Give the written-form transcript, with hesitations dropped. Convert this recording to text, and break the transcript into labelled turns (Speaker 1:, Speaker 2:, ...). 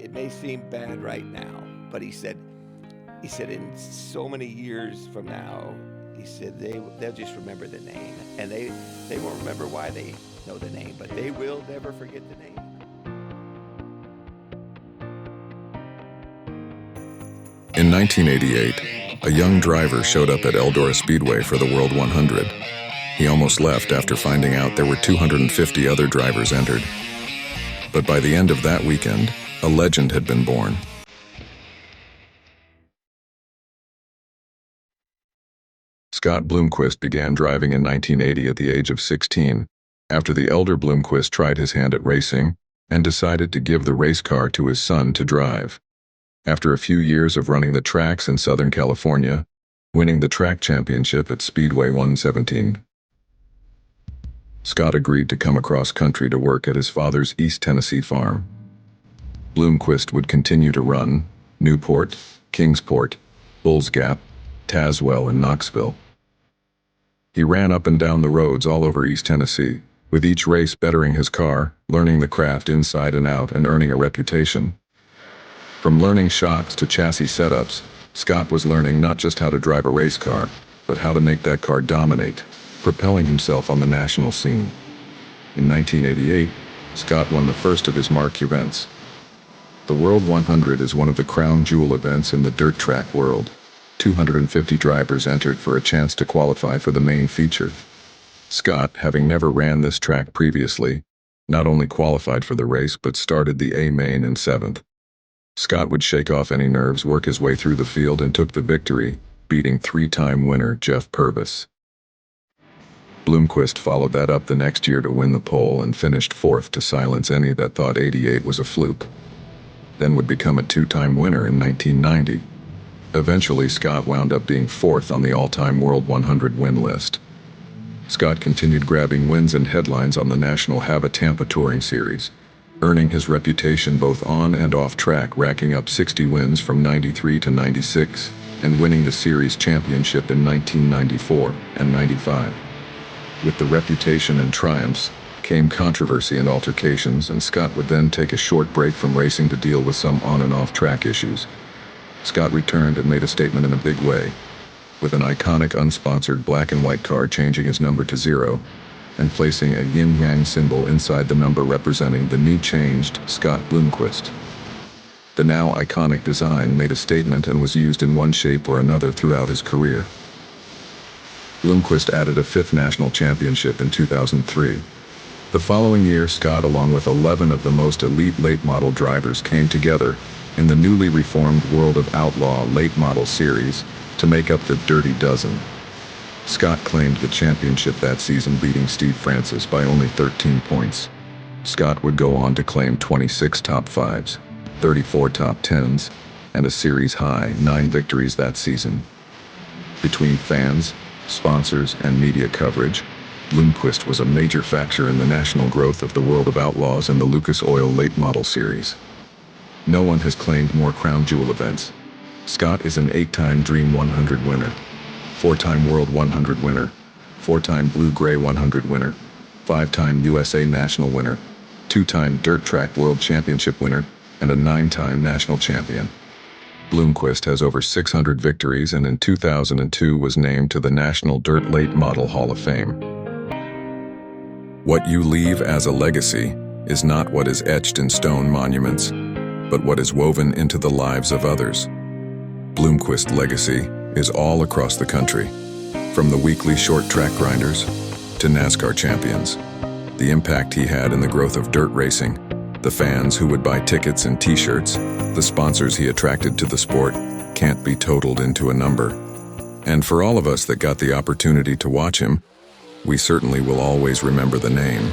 Speaker 1: it may seem bad right now, but he said in so many years from now, he said they'll just remember the name, and they won't remember why they know the name, but they will never forget the name.
Speaker 2: In 1988, a young driver showed up at Eldora Speedway for the World 100. He almost left after finding out there were 250 other drivers entered. But by the end of that weekend, a legend had been born. Scott Bloomquist began driving in 1980 at the age of 16, after the elder Bloomquist tried his hand at racing and decided to give the race car to his son to drive. After a few years of running the tracks in Southern California, winning the track championship at Speedway 117, Scott agreed to come across country to work at his father's East Tennessee farm. Bloomquist would continue to run Newport, Kingsport, Bulls Gap, Tazewell, and Knoxville. He ran up and down the roads all over East Tennessee, with each race bettering his car, learning the craft inside and out, and earning a reputation. From learning shocks to chassis setups, Scott was learning not just how to drive a race car, but how to make that car dominate, propelling himself on the national scene. In 1988, Scott won the first of his marquee events. The World 100 is one of the crown jewel events in the dirt track world. 250 drivers entered for a chance to qualify for the main feature. Scott, having never ran this track previously, not only qualified for the race but started the A main in 7th. Scott would shake off any nerves, work his way through the field, and took the victory, beating three-time winner Jeff Purvis. Bloomquist followed that up the next year to win the pole and finished 4th to silence any that thought '88 was a fluke. Then would become a two-time winner in 1990. Eventually, Scott wound up being 4th on the all-time World 100 win list. Scott continued grabbing wins and headlines on the National Hava Tampa Touring Series, earning his reputation both on and off track, racking up 60 wins from 93 to 96, and winning the series championship in 1994 and 95. With the reputation and triumphs came controversy and altercations, and Scott would then take a short break from racing to deal with some on and off track issues. Scott returned and made a statement in a big way, with an iconic unsponsored black and white car changing his number to 0 and placing a yin-yang symbol inside the number representing the knee-changed Scott Bloomquist. The now iconic design made a statement and was used in one shape or another throughout his career. Bloomquist added a 5th national championship in 2003. The following year, Scott, along with 11 of the most elite late model drivers, came together in the newly reformed World of Outlaw Late Model Series to make up the Dirty Dozen. Scott claimed the championship that season, beating Steve Francis by only 13 points. Scott would go on to claim 26 top 5s, 34 top 10s, and a series-high 9 victories that season. Between fans, sponsors, and media coverage, Bloomquist was a major factor in the national growth of the World of Outlaws and the Lucas Oil Late Model Series. No one has claimed more crown jewel events. Scott is an 8-time Dream 100 winner, 4-time World 100 winner, 4-time Blue-Gray 100 winner, 5-time USA National winner, 2-time Dirt Track World Championship winner, and a 9-time national champion. Bloomquist has over 600 victories, and in 2002 was named to the National Dirt Late Model Hall of Fame. What you leave as a legacy is not what is etched in stone monuments, but what is woven into the lives of others. Bloomquist's legacy is all across the country, from the weekly short track grinders to NASCAR champions. The impact he had in the growth of dirt racing, the fans who would buy tickets and t-shirts, the sponsors he attracted to the sport, can't be totaled into a number. And for all of us that got the opportunity to watch him, we certainly will always remember the name.